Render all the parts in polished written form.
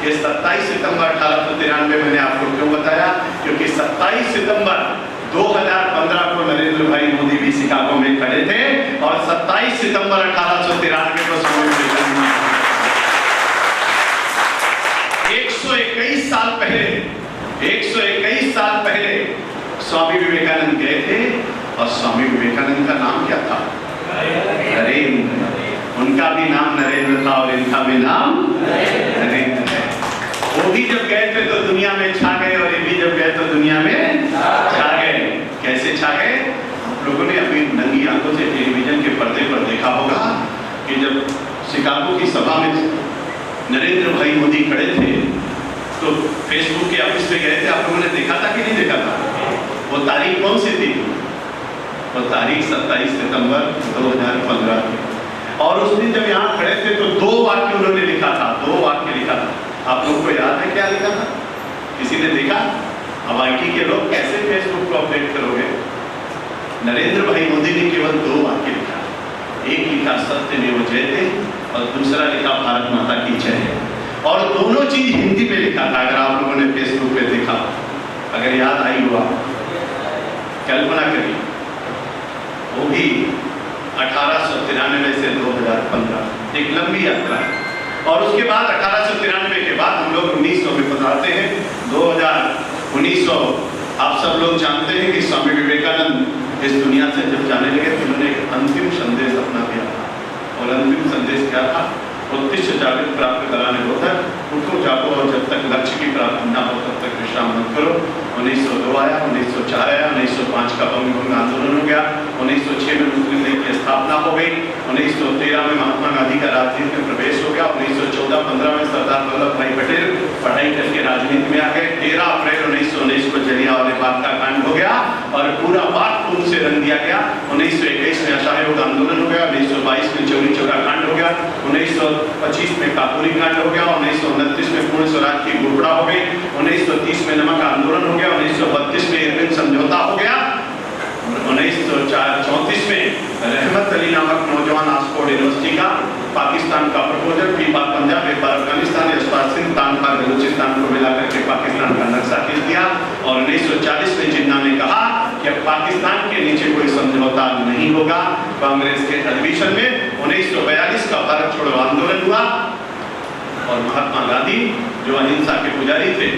ये 27 सितंबर 1893 मैंने आपको क्यों बताया, क्योंकि 27 सितंबर 2015 को नरेंद्र भाई मोदी भी शिकागो में खड़े थे और 27 सितंबर 1893 को स्वामी विवेकानंद 121 साल पहले 121 साल पहले स्वामी विवेकानंद गए थे। और स्वामी विवेकानंद का नाम क्या था? नरेंद्र। उनका भी नाम नरेंद्र था और इनका भी नाम नरेंद्र है। वो भी जब गए थे तो दुनिया में छा गए और ये भी जब गए तो दुनिया में छा गए। कैसे छा गए? आप लोगों ने अपनी नंगी आंखों से टेलीविजन के पर्दे पर देखा होगा कि जब शिकागो की सभा में नरेंद्र भाई मोदी खड़े थे तो फेसबुक के ऑफिस पे गए थे। आप लोगों ने देखा था कि नहीं देखा था? वो तारीख कौन सी थी? वो तारीख 27 सितंबर 2015 थी। और उस दिन जब यहाँ खड़े थे तो 2 वाक्य उन्होंने लिखा था, 2 वाक्य लिखा था। आप लोगों को याद है क्या लिखा था? किसी ने देखा? अब आईटी के लोग कैसे फेसबुक को अपडेट करोगे? नरेंद्र भाई मोदी ने केवल 2 वाक्य लिखा। एक लिखा सत्यमेव जयते और दूसरा लिखा भारत माता की जय। और दोनों चीज हिंदी में लिखा था। अगर आप लोगों ने फेसबुक पे देखा, अगर याद आई हुआ, कल्पना करिए, वो भी 1893 से 2015, एक लंबी यात्रा है। और उसके बाद 1893 के बाद हम लोग 1900 में पधारते हैं। 1900 आप सब लोग जानते हैं कि स्वामी विवेकानंद इस दुनिया से जब जाने लगे तो उन्होंने एक अंतिम संदेश अपना दिया था। और अंतिम संदेश क्या था? उत्तिष्ठ जागृत प्राप्त कराने को तक उठो जागो और जब तक लक्ष्य की प्राप्ति न हो तब तक विश्राम मत करो। 1902 आया, 1904 आया, 1905 का बंग आंदोलन हो गया, 1906 में मुस्लिम लीग की स्थापना हो गई, 1913 में महात्मा गांधी का राजनीति में प्रवेश हो गया, 1914-15 में सरदार वल्लभ भाई पटेल पढ़ाई करके राजनीति में आ गए। 13 अप्रैल 1919 को जलियांवाला बाग का कांड हो गया और पूरा बाग खून से रंग दिया गया। 1921 में असहयोग आंदोलन हो गया, 1922 में चौरी चौरा कांड हो गया, 1925 में काकोरी कांड हो गया, 1929 में पूर्ण स्वराज की घोषणा हो गई, 1930 में नमक आंदोलन हो गया, 1932 में इरविन समझौता हो गया, 1934 में रहमत अली नामक नौजवान ऑक्सफोर्ड यूनिवर्सिटी का पाकिस्तान का प्रपोजल, नेपाल, पंजाब, नेपाल, अफगानिस्तान, यशपाल तानखा, बलूचिस्तान को मिलाकर के पाकिस्तान का नक्शा खींच दिया। और 1940 में जिन्ना ने कहा कि अब पाकिस्तान के नीचे कोई समझौता नहीं होगा। कांग्रेस के अधिवेशन में 1942 का भारत छोड़ो आंदोलन हुआ और महात्मा गांधी जो अहिंसा के पुजारी थे,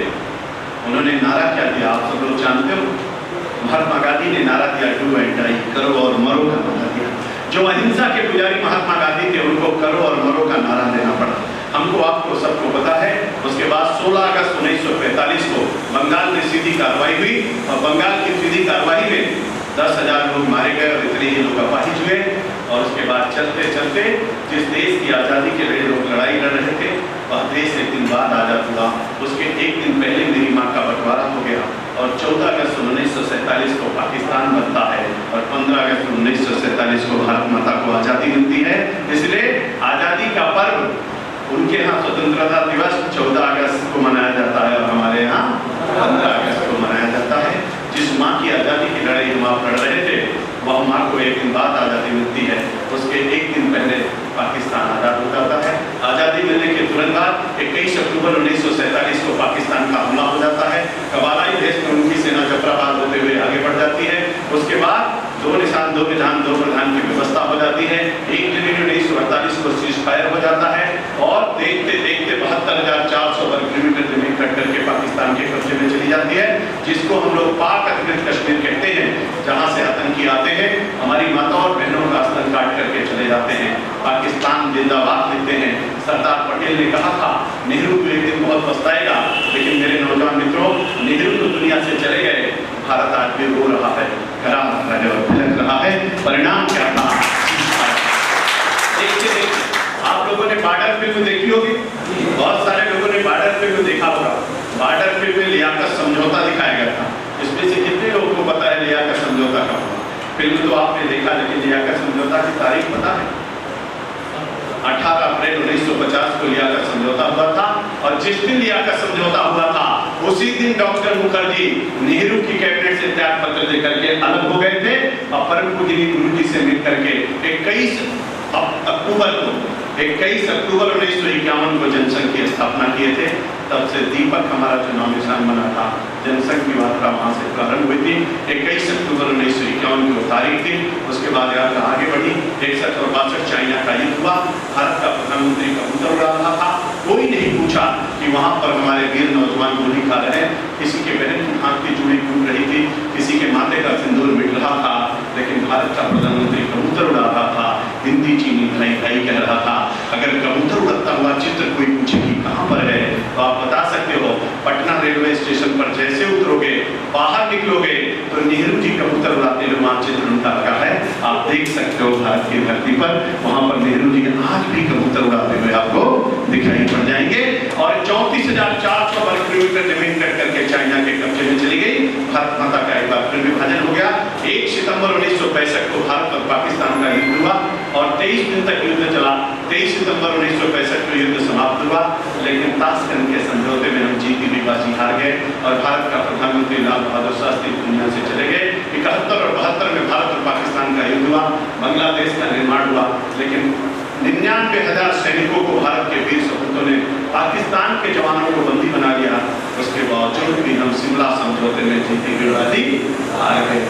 उन्होंने नारा क्या दिया? आप सब लोग जानते हो। महात्मा गांधी ने नारा दिया डू एंड डाई, करो और मरो का नारा दिया। जो अहिंसा के पुजारी महात्मा गांधी थे उनको करो और मरो का नारा देना पड़ा। हमको आपको सबको पता है। उसके बाद 16 अगस्त 1945 को बंगाल में सीधी कार्रवाई हुई और बंगाल की सीधी कार्रवाई में 10,000 लोग मारे गए और इतने ही लोग अपाहिज हुए। और उसके बाद चलते चलते जिस देश की आज़ादी के लिए लोग लड़ाई लड़ रहे थे वह देश एक दिन बाद आज़ाद हुआ। उसके एक दिन पहले मेरी माँ का बंटवारा हो गया और 14 अगस्त 1947 को पाकिस्तान बनता है और 15 अगस्त 1947 को भारत माता को आज़ादी मिलती है। इसलिए आज़ादी का पर्व उनके यहाँ स्वतंत्रता दिवस 14 अगस्त को मनाया जाता है और हमारे यहाँ 15 अगस्त को मनाया जाता है। जिस माँ की आज़ादी की लड़ाई हम आप लड़ रहे थे वह माँ को एक दिन बाद आज़ादी मिलती है। उसके एक दिन पहले पाकिस्तान आज़ाद हो जाता है। आज़ादी मिलने के तुरंत बाद 21 अक्टूबर 1947 को पाकिस्तान का हमला हो जाता है। कबालाई देश में उनकी सेना जफराबाद होते हुए आगे बढ़ जाती है। उसके बाद 2 निशान 2 विधान 2 प्रधान की व्यवस्था हो जाती है। 1 जनवरी 1948 को सीज फायर हो जाता है और देखते देखते 72,400 वर्ग किलोमीटर जमीन कट करके पाकिस्तान के कब्जे में चली जाती है, जिसको हम लोग पाक अधिकृत कश्मीर कहते हैं, जहाँ से आतंकी आते हैं हमारी माताओं और बहनों का आसन काट करके चले जाते हैं। पाकिस्तान जिंदाबाद लिखते हैं। सरदार पटेल ने कहा था नेहरू को एक दिन बहुत पछताएगा, लेकिन मेरे नौजवान मित्रों, नेहरू तो दुनिया से चले गए, भारत आज भी रो रहा है, करा रहा है और भिलक रहा है। परिणाम क्या था? देखिए, आप लोगों ने बॉर्डर फिल्म देखी होगी, बहुत सारे लोगों ने बॉर्डर फिल्म देखा होगा। बॉर्डर फिल्म में लियाकत समझौता दिखाया गया था। इसमें से कितने लोगों को पता है लियाकत समझौता का? फिल्म तो आपने देखा, लेकिन लियाकत समझौता की तारीख पता है? 18 अप्रैल 1950 को लियाकत समझौता हुआ था और जिस दिन लियाकत समझौता हुआ था उसी दिन डॉक्टर मुखर्जी नेहरू की कैबिनेट से त्याग पत्र देकर के अलग हो गए थे और परम पूजनीय गुरु जी से मिल करके 21 अक्टूबर 1951 को जनसंघ की स्थापना किए थे। तब से दीपक हमारा चुनाव निशान बना था। जनसंघ की यात्रा वहाँ से प्रारंभ हुई थी। 21 अक्टूबर 1951 की वो तारीख थी। उसके बाद यात्रा आगे बढ़ी। 61 और 62 चाइना का युद्ध हुआ। भारत का प्रधानमंत्री कबूतर उड़ा रहा था। कोई नहीं पूछा कि वहाँ पर हमारे वीर नौजवान गोली खा रहे हैं। किसी के बहन की हाथ की चूड़ी टूट रही थी, किसी के माथे का सिंदूर मिट रहा था, लेकिन भारत का प्रधानमंत्री कबूतर उड़ा रहा था। हिंदी चीनी भाई भाई कह रहा था। अगर कबूतर उड़ता हुआ चित्र कोई पूछे कि कहाँ पर है, तो आप बता सकते हो पटना रेलवे स्टेशन पर जैसे उतरोगे, बाहर निकलोगे, तो नेहरू जी कबूतर उड़ाते हुए वहाँ चित्र उनका लगा है। आप देख सकते हो भारत की धरती पर, वहाँ पर नेहरू जी आज भी कबूतर उड़ाते हुए आपको दिखाई पड़ जाएंगे। और 34,400 वर्ग किलोमीटर जमीन कट करके चाइना के कब्जे में चली गई। भारत माता का एक बार फिर विभाजन हो गया। 1 सितंबर 1965 को भारत और पाकिस्तान का युद्ध हुआ और 23 दिन तक युद्ध चला। 23 सितंबर 1965 को युद्ध समाप्त हुआ, लेकिन ताशकंद के समझौते में हम जीती हुई बाजी हार गए और भारत का प्रधानमंत्री लाल बहादुर शास्त्री दुनिया से चले गए। 71 और 72 में भारत और पाकिस्तान का युद्ध हुआ, बांग्लादेश का निर्माण हुआ, लेकिन 99,000 सैनिकों को भारत के वीर सपूतों ने पाकिस्तान के जवानों को बंदी बना लिया। उसके बावजूद भी हम शिमला समझौते में जीती हुई बाजी हार गए।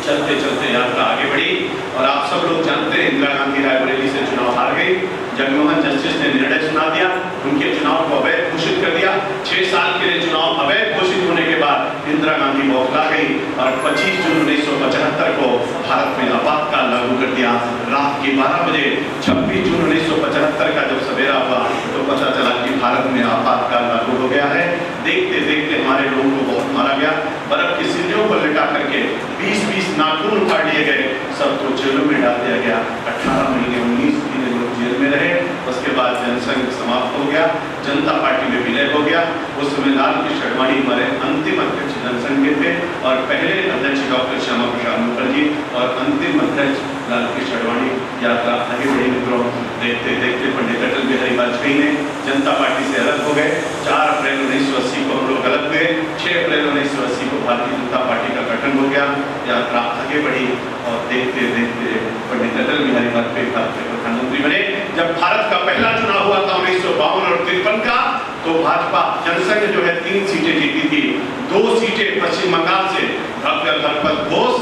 चलते चलते यात्रा आगे बढ़ी और आप सब लोग जानते हैं इंदिरा गांधी रायबरेली से चुनाव हार गई। जगमोहन जस्टिस ने निर्णय सुना दिया, उनके चुनाव को अवैध घोषित कर दिया। 6 साल के लिए चुनाव अवैध घोषित होने के बाद इंदिरा गांधी बौखला गई और 25 जून 1975 को भारत में आपातकाल लागू कर दिया। रात के 12 बजे 26 जून 1975 का जब सवेरा हुआ तो पता चला कि भारत में आपातकाल लागू हो गया है। देखते देखते हमारे लोगों को बहुत मारा गया। बर्फ की सीढ़ियों पर लिटा करके 20-20 नाखून उखाड़ लिए गए, सबको जेलों में डाल दिया गया। 18 महीने 19 महीने लोग जेल में रहे। उसके बाद जनसंघ समाप्त हो गया, जनता पार्टी में विलय हो गया। उस समय लाल कृष्ण आडवाणी हमारे अंतिम अध्यक्ष जनसंघ के थे और पहले अध्यक्ष डॉक्टर श्यामा प्रसाद मुखर्जी और अंतिम अध्यक्ष लाल कृष्ण आडवाणी। यात्रा आगे बढ़ी मित्रों। देखते देखते पंडित अटल बिहारी वाजपेयी ने जनता पार्टी से अलग हो गए। 4 अप्रैल 1980 को हम लोग अलग हुए। 6 अप्रैल 1980 को भारतीय जनता पार्टी का गठन हो गया। यात्रा आगे बढ़ी और देखते देखते पंडित अटल बिहारी वाजपेयी भारत के प्रधानमंत्री बने। जब भारत का पहला चुनाव हुआ था 1952 और 53 का, तो भाजपा जनसंघ जो है 3 सीटें जीती थी। 2 सीटें पश्चिम बंगाल से डॉक्टर धनपत घोष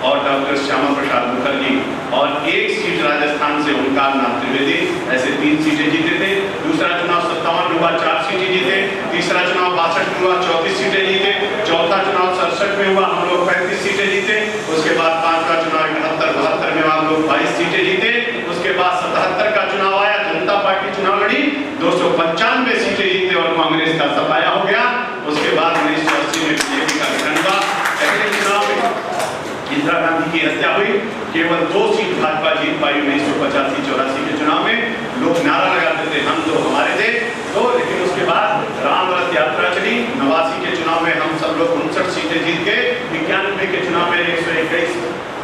और डॉक्टर श्यामा प्रसाद मुखर्जी और 1 सीट राजस्थान से ओंकार नाथ त्रिवेदी, ऐसे 3 सीटें जीते थे। दूसरा चुनाव 57 में हुआ, 4 सीटें जीते। तीसरा चुनाव 62 में हुआ, 34 सीटें जीते। चौथा चुनाव 67 में हुआ, हम लोग 35 सीटें जीते। उसके बाद 5वां चुनाव 71-72 में हम लोग 22 सीटें जीते। उसके बाद 77 का चुनाव आया, जनता पार्टी चुनाव लड़ी, 295 सीटें जीते और कांग्रेस का सफाया हो गया। उसके बाद 1980 में बीजेपी का गठन हुआ। पहले चुनाव में इंदिरा गांधी की हत्या हुई, केवल 2 सीट भाजपा जीत पाई 1985-84 के चुनाव में। लोग नारा लगाते थे हम तो हमारे थे तो, लेकिन उसके बाद राम रथ यात्रा चली। 89 के चुनाव में हम सब लोग 59 सीटें जीत गए। 91 के चुनाव में 121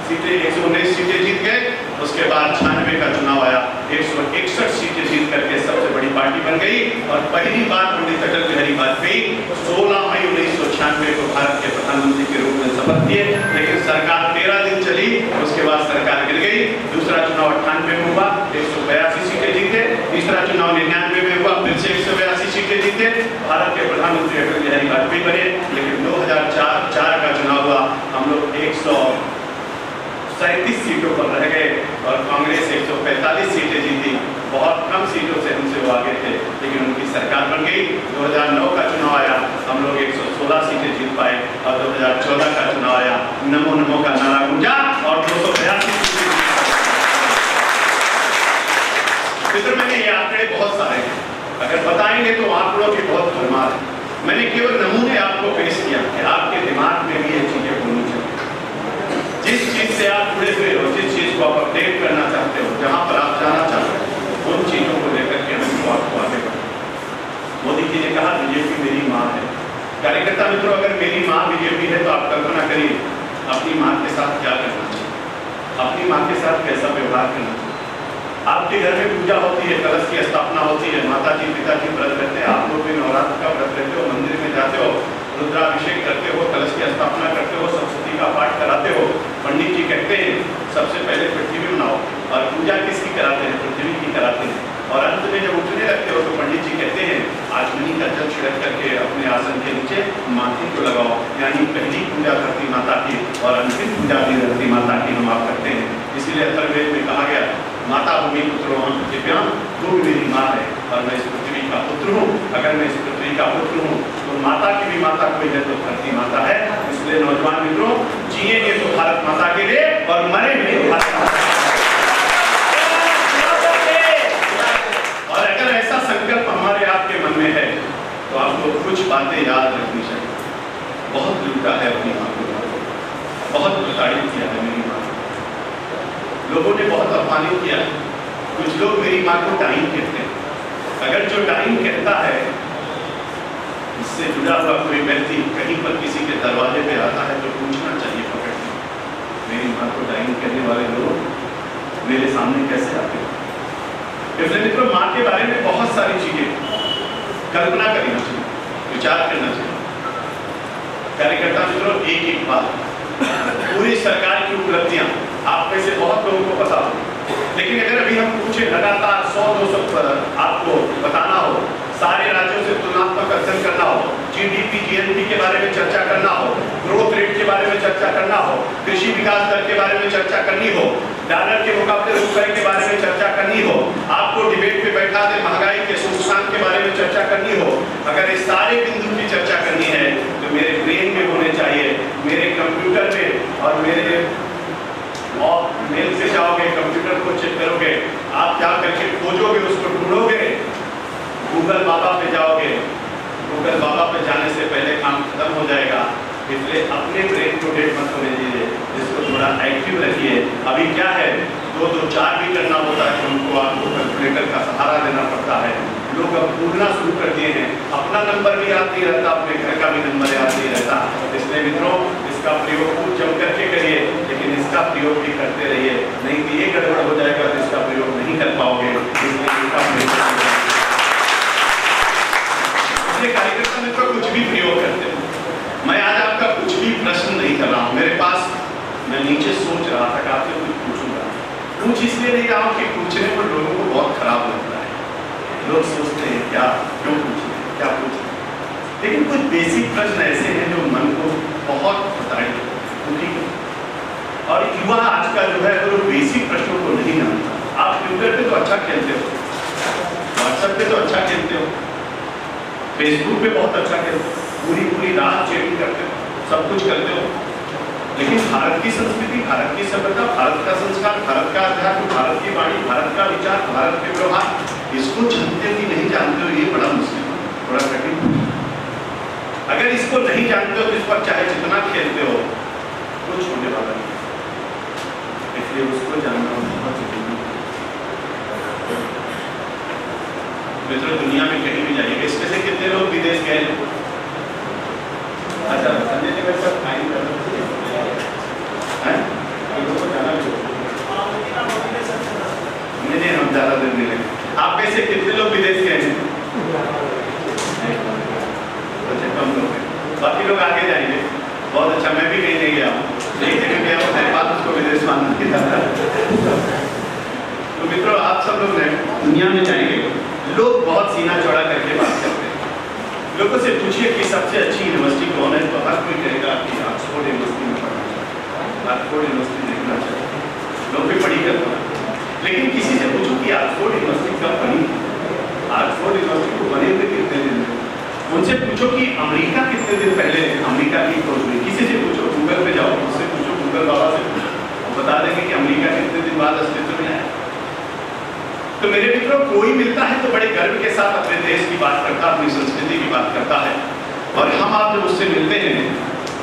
सीटें 119 सीटें जीत गए। उसके बाद 96 का चुनाव आया, 161 सीटें जीत करके सबसे बड़ी पार्टी बन गई और पहली बार पंडित अटल बिहारी वाजपेयी 16 मई 1996 को भारत के प्रधानमंत्री के रूप में शपथ लिए। लेकिन सरकार 13 दिन चली, उसके बाद सरकार गिर गई। दूसरा चुनाव 98 में हुआ, 182 सीटें जीते। तीसरा चुनाव 99 में हुआ, फिर से 182 सीटें जीते। भारत के प्रधानमंत्री अटल बिहारी वाजपेयी बने। लेकिन 2004 का चुनाव हुआ, हम लोग 137 सीटों पर रह गए और कांग्रेस 145 सीटें जीती। बहुत कम सीटों से हमसे वो आगे थे, लेकिन उनकी सरकार बन गई। 2009 का चुनाव आया, हम लोग 116 सीटें जीत पाए और 2014 का चुनाव आया, नमो नमो का नारा गूंजा और 282 सीटें। मित्र, मैंने ये आंकड़े बहुत सारे हैं, अगर बताएंगे तो आंकड़ों की बहुत भरमार है। मैंने केवल नमूने आपको पेश किया कि आपके दिमाग में भी ये चीजें होनी चाहिए। जिस चीज से आप जुड़े हुए हो, जिस चीज को आप अपडेट करना चाहते हो, जहां पर आप जाना चाहते हो, उन चीजों को लेकर के हमें आपको आगे बढ़ना। मोदी जी ने कहा बीजेपी मेरी माँ है। कार्यकर्ता मित्रों, अगर मेरी माँ बीजेपी है तो आप कल्पना करिए अपनी माँ के साथ क्या करना चाहिए, अपनी माँ के साथ कैसा व्यवहार करना चाहिए। आपके घर में पूजा होती है, कलश की स्थापना होती है, माता जी पिताजी व्रत रहते हैं, आप लोग भी नवरात्र का व्रत रहते हो, मंदिर में जाते हो, रुद्राभिषेक करते हो, कलश की स्थापना करते हो, सरस्वती का पाठ कराते हो। पंडित जी कहते हैं सबसे पहले पृथ्वी बनाओ, और पूजा किसकी कराते हैं? पृथ्वी की कराते हैं। और अंत में जब उठने लगते हो तो पंडित जी कहते हैं आज नहीं का जल छिड़क करके अपने आसन के नीचे माथे को लगाओ। यानी पहली पूजा धरती माता की और अंतिम पूजा भी धरती माता की हम आप करते हैं। इसीलिए अथर्ववेद में कहा गया, माता भूमि पुत्रो हम पृथिव्याम, तू मेरी माँ है और मैं इस पृथ्वी का पुत्र हूँ। अगर मैं इस पृथ्वी का पुत्र हूँ तो माता की भी माता कोई है तो धरती माता है। इसलिए नौजवान मित्रों, जिएंगे तो भारत माता के लिए और मरेंगे तो भारत माता के लिए। और अगर ऐसा संकल्प हमारे आपके मन में है तो आपको कुछ बातें याद रखनी चाहिए। बहुत लूटा है अपनी माँ को, बहुत प्रताड़ित किया है मेरी माँ, लोगों ने बहुत अपमानित किया। कुछ लोग मेरी माँ को टाइम कहते हैं। अगर जो टाइम कहता है, इससे जुड़ा हुआ कोई व्यक्ति कहीं पर किसी के दरवाजे पे आता है तो पूछना चाहिए पकड़ के, मेरी माँ को टाइम कहने वाले लोग मेरे सामने कैसे आते हैं। इसलिए मित्रों, माँ के बारे में बहुत सारी चीजें कल्पना करना चाहिए, विचार करना चाहिए। कार्यकर्ता मित्रों, एक एक बात, पूरी सरकार की उपलब्धियां आप में से बहुत लोगों को पता हो, लेकिन अगर अभी हम पूछे लगातार 100-200 आपको बताना हो, सारे राज्यों से तुलनात्मक अध्ययन करना हो, जीडीपी जीएनपी के बारे में चर्चा करना हो, ग्रोथ रेट के बारे में चर्चा करना हो, कृषि विकास दर के बारे में चर्चा करनी हो, डॉलर के मुकाबले रुपए के बारे में चर्चा करनी हो, आपको डिबेट पे बैठा दे महंगाई के नुकसान के बारे में चर्चा करनी हो, अगर इस सारे बिंदु की चर्चा करनी है तो मेरे ब्रेन में होने चाहिए, मेरे कंप्यूटर में और मेरे मेल से जाओगे, कंप्यूटर को चेक करोगे, आप क्या करके खोजोगे, उसको ढूंढोगे, गूगल बाबा पे जाओगे, गूगल बाबा पे जाने से पहले काम खत्म हो जाएगा। इसलिए अपने ब्रेन को डेट मत होने दीजिए, इसको थोड़ा एक्टिव रखिए। अभी क्या है, 2-2-4 भी करना होता है तो उनको आपको कैलकुलेटर का सहारा देना पड़ता है। लोग अब भूलना शुरू कर दिए हैं, अपना नंबर भी याद नहीं रहता, अपने घर का भी नंबर याद नहीं रहता। इसलिए मित्रों, इसका प्रयोग खूब जम करके करिए, लेकिन इसका प्रयोग भी करते रहिए, नहीं तो ये गड़बड़ हो जाएगा तो इसका प्रयोग नहीं कर पाओगे। इसलिए कार्यकर्ता मित्रों, कुछ भी प्रयोग करते हैं। मैं आज आपका कुछ भी प्रश्न नहीं कर रहा हूँ, मेरे पास, मैं नीचे सोच रहा था कि आपसे कुछ पूछूंगा। पूछ इसलिए नहीं रहा हूँ कि पूछने पर लोगों को बहुत खराब लगता है, लोग सोचते हैं क्या, क्यों पूछ रहे हैं, क्या पूछ रहे हैं। लेकिन कुछ बेसिक प्रश्न ऐसे हैं जो मन को बहुत प्रताड़ित दुखी करते। और युवा आज का जो है वो बेसिक प्रश्नों को नहीं जानता। आप ट्विटर पे तो अच्छा खेलते हो, व्हाट्सएप पे तो अच्छा खेलते हो, फेसबुक पे बहुत अच्छा खेलते हो, पूरी रात चैटिंग करते हो, सब कुछ करते हो, लेकिन भारत की संस्कृति, भारत की सभ्यता, भारत का संस्कार, भारत का अध्यात्म, भारत की वाणी, भारत का विचार, भारत के व्यवहार, इसको जानते कि नहीं जानते हो, ये बड़ा मुश्किल है, बड़ा कठिन। अगर इसको नहीं जानते हो तो इस पर चाहे जितना खेलते हो कुछ होने वाला नहीं, इसलिए उसको जानना बहुत जरूरी है। मित्रों, दुनिया में कहीं भी जाइए, इसमें से कितने लोग विदेश गए? अच्छा, संजय जी वैसे फाइन कर हैं, लोगों को जाना भी नहीं, हम ज़्यादा दिन नहीं लगे। आप में से कितने लोग विदेश गए हैं? अच्छा, कम लोग हैं, बाकी लोग आगे जाएंगे। बहुत अच्छा, मैं भी कहीं नहीं गया हूँ, एक जगह गया हूँ, मेरे बाद उसको विदेश मानना किया। तो मित्रों, आप सब लोग दुनिया में जाएंगे, लोग बहुत सीना चौड़ा करके बात करते हैं। लोगों से पूछिए कि सबसे अच्छी यूनिवर्सिटी कौन है, तो हर कोई कहेगा कि ऑक्सफोर्ड यूनिवर्सिटी में पढ़ना चाहिए, ऑक्सफोर्ड यूनिवर्सिटी देखना चाहिए, लोग भी पढ़ी करते हैं। लेकिन किसी से पूछो कि ऑक्सफोर्ड यूनिवर्सिटी कब बनी, ऑक्सफोर्ड यूनिवर्सिटी को बने हुए कितने दिन में, उनसे पूछो कि अमेरिका कितने दिन पहले अमेरिका की खोज हुई, किसी से पूछो, गूगल पे जाओ, उससे पूछो, गूगल बाबा से पूछो, वो बता देंगे कि अमेरिका कितने दिन बाद अस्तित्व में आया। तो मेरे मित्रों, कोई मिलता है तो बड़े गर्व के साथ अपने देश की बात करता, अपनी संस्कृति की बात करता है, और हम आप जब उससे मिलते हैं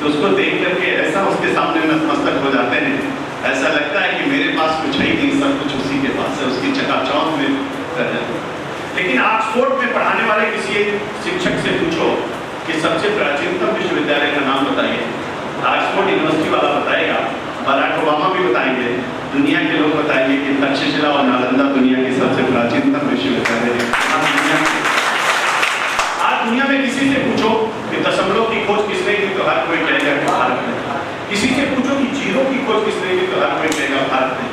तो उसको देख करके ऐसा उसके सामने नतमस्तक हो जाते हैं, ऐसा लगता है कि मेरे पास कुछ है ही नहीं, सब कुछ उसी के पास है, उसकी चकाचौंध में रह जाते। लेकिन ऑक्सफोर्ड में पढ़ाने वाले किसी शिक्षक से पूछो कि सबसे प्राचीनतम विश्वविद्यालय का नाम बताइए, ऑक्सफोर्ड यूनिवर्सिटी वाला बताएगा, बराक ओबामा भी बताएंगे, दुनिया के लोग बताएंगे कि तक्षशिला और नालंदा दुनिया की सबसे प्राचीनतम विश्वविद्यालय है। आज दुनिया में किसी से पूछो कि दशमलव की खोज किसने की, तो हर कोई कहेगा कि भारत ने। किसी से पूछो कि जीरो की खोज किसने की, तो हर कोई कहेगा भारत ने।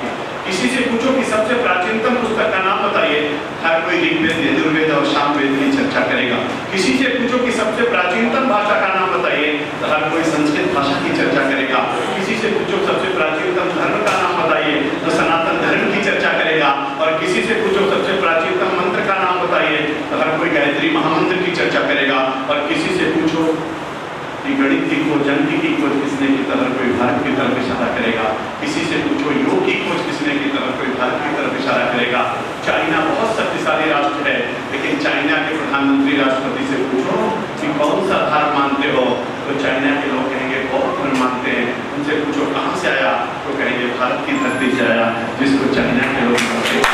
किसी से पूछो कि सबसे प्राचीनतम पुस्तक का नाम बताइए, हर कोई ऋग्वेद, यजुर्वेद और सामवेद की चर्चा करेगा। किसी से पूछो कि सबसे प्राचीनतम भाषा का नाम बताइए, तो हर कोई संस्कृत भाषा की चर्चा करेगा। किसी से पूछो सबसे प्राचीनतम धर्म का नाम बताइए, तो सनातन धर्म की चर्चा करेगा। और किसी से पूछो सबसे प्राचीनतम मंत्र का नाम बताइए, तो हर कोई गायत्री महामंत्र की चर्चा करेगा। और किसी से पूछो कि गणित की खोज, अंक की खोज किसने की, तरह कोई भारत की तरफ इशारा करेगा। किसी से पूछो योग की खोज किसने की, तरह कोई भारत की तरफ इशारा करेगा। चाइना बहुत शक्तिशाली राष्ट्र है, लेकिन चाइना के प्रधानमंत्री राष्ट्रपति से पूछो कि कौन सा धर्म मानते हो, तो चाइना के लोग कहेंगे बौद्ध धर्म मानते हैं। उनसे पूछो कहाँ से आया, तो कहेंगे भारत की धरती से आया, जिसको चाइना के लोग मानते हैं।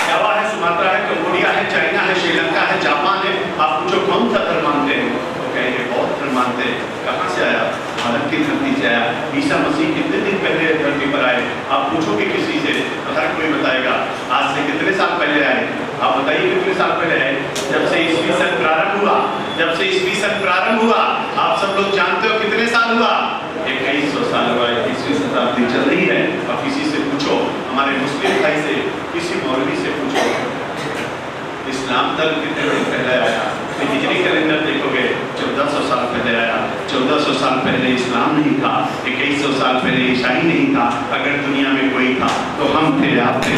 जावा है, सुमात्रा है, कंबोडिया है, चाइना है, श्रीलंका है, जापान है। आप पूछो कौन सा धर्म मानते हैं, तो कहेंगे बौद्ध धर्म मानते हैं। कहाँ से आया, भारत की धरती से आया। ईसा मसीह कितने दिन पहले धरती पर आए, आप पूछोगे किसी से, तो हर कोई बताएगा आज से कितने साल पहले आए। आप बताइए कितने साल पहले आए। जब से ईस्वी सन प्रारंभ हुआ, जब से ईस्वी सन प्रारंभ हुआ, आप सब लोग जानते हो कितने साल हुआ, 2100 साल हुआ। 21वीं शताब्दी चल रही है। और किसी से पूछो, हमारे मुस्लिम भाई से, किसी मौलवी से पूछो इस्लाम धर्म कितने दिन पहले आया, तो हिजरी कैलेंडर देखोगे 1400 साल पहले आया। 1400 साल पहले इस्लाम नहीं था, 2100 साल पहले ईसाई नहीं था। अगर दुनिया में कोई था तो हम थे, आप थे,